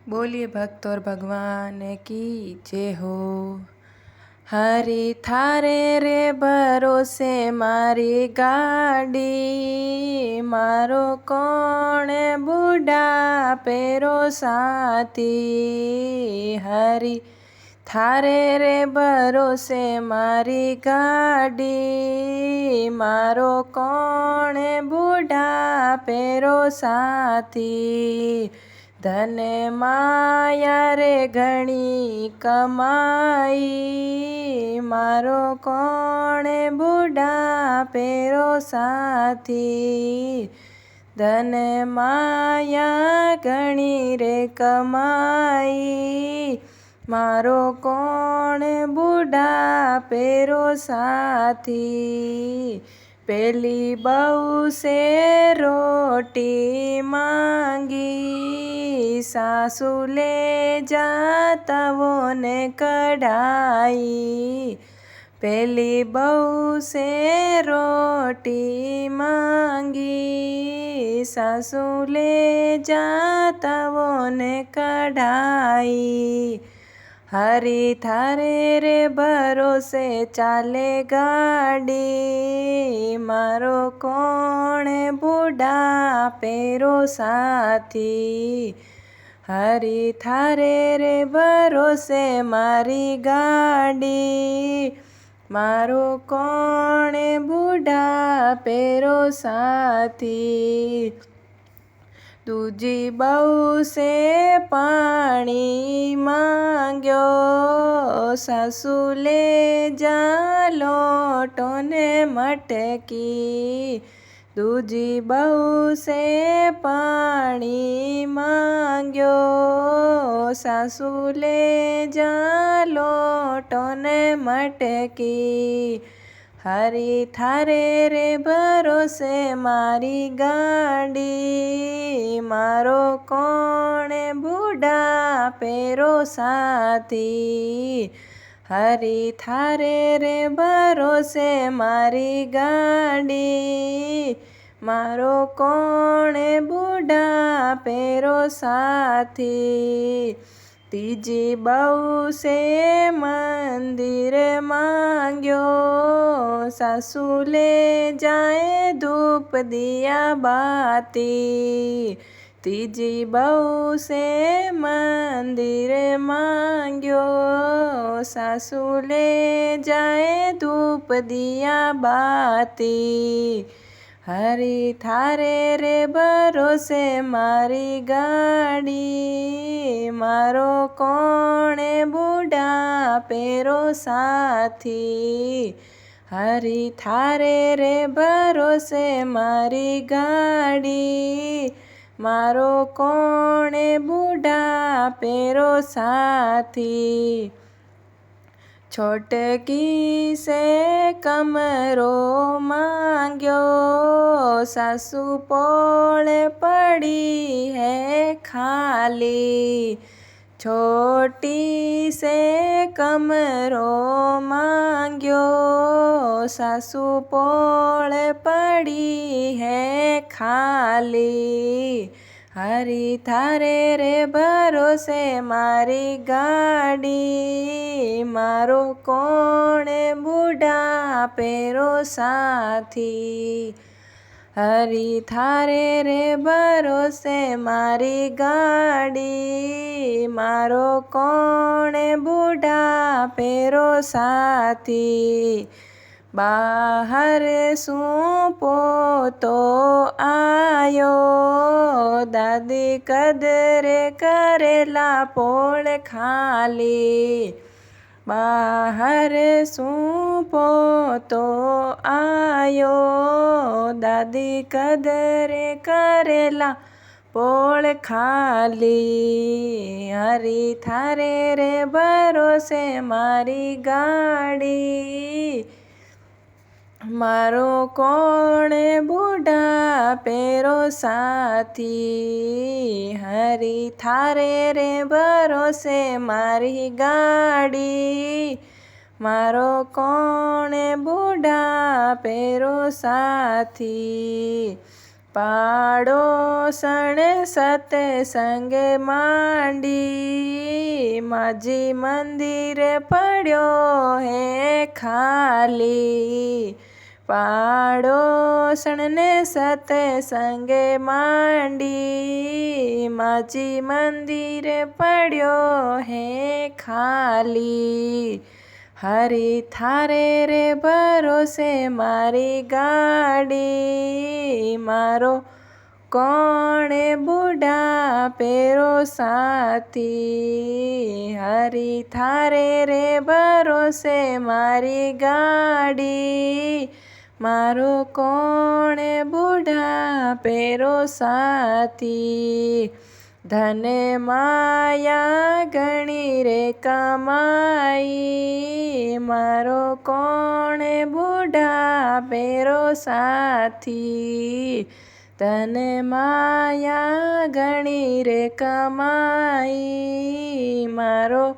बोलिए भक्त और भगवान की जय हो। हरि थारे रे भरोसे मारी गाड़ी, मारो कोण बूढ़ा पेरो साथी। हरि थारे रे भरोसे मारी गाड़ी, मारो कोण बूढ़ा पेरो साथी। धन माया रे घणी कमाई, मारो कोण बूढ़ा पेरो साथी। धन माया घणी रे कमाई, मारो कोण बूढ़ा पेरो साथी। पेली बहू से रोटी मांगी, सासू ले जाता वो ने कढ़ाई। पेली बहू से रोटी मांगी, सासू ले जाता वो ने कढ़ाई। हरि थारे रे भरोसे चाले गाड़ी, मारो कोण बूढ़ा पेरो साथी। हरि थारे रे भरोसे मारी गाड़ी, मारो कोण बूढ़ा पेरो साथी। दूजी बहू से पानी मांग्यो, सासू ले जा लोटो ने मटकी। दूजी बहू से पानी मांग्यो, सासू ले जा लोटो ने मटकी। हरि थारे रे भरोसे मारी गाड़ी, मारो कोण बूढ़ा पेरो साथी। हरि थारे रे भरोसे मारी गाड़ी, मारो कोण बूढ़ा पेरो साथी। तीजी बहू से मंदिर मांग्यो, सासू ले जाए धूप दिया बाती। तीजी बहू से मंदिर मांग्यो, सासू ले जाए धूप दिया बाती। हरि थारे रे भरोसे मारी गाड़ी, मारो कोण बूढ़ा पेरो साथी। हरि थारे रे भरोसे मारी गाड़ी, मारो कोण बूढ़ा पेरो साथी। छोटकी से कमरो मांग्यो, सासू पोल पड़ी है खाली। छोटी से कमरो मांग्यो, सासू पोल पड़ी है खाली। हरि थारे रे भरोसे मारी गाड़ी, मारो कोण बूढ़ा पेरो साथी। हरि थारे रे भरोसे मारी गाड़ी, मारो कोण बूढ़ा पेरो साथी। बाहर सूं पोतो आयो, दादी कदरे करेला पोल खाली। बाहर सूं पोतो आयो, दादी कदरे करेला पोल खाली। हरि थारे रे भरोसे मारी गाड़ी, मारो कोण बूढ़ा पेरो साथी। हरि थारे रे भरोसे मारी गाड़ी, मारो कोण बूढ़ा पेरो साथी। પાડોસણ સત્સંગે માંડી, માજી મંદિરે પડ્યો હે ખાલી. પાડોસણને સત્સંગે માંડી, માજી મંદિરે પડ્યો હે ખાલી. હરી થારે રે ભરોસે મારી ગાડી, મારો કોણે બુઢાપેરો સાથી. હરી થારે રે ભરોસે મારી ગાડી, મારો કોણે બુઢાપેરો સાથી. ધન માયા ઘણી રે કમાઈ, મારો કોણે બુઢાપેરો સાથી. ધન માયા ઘણી રે કમાઈ, મારો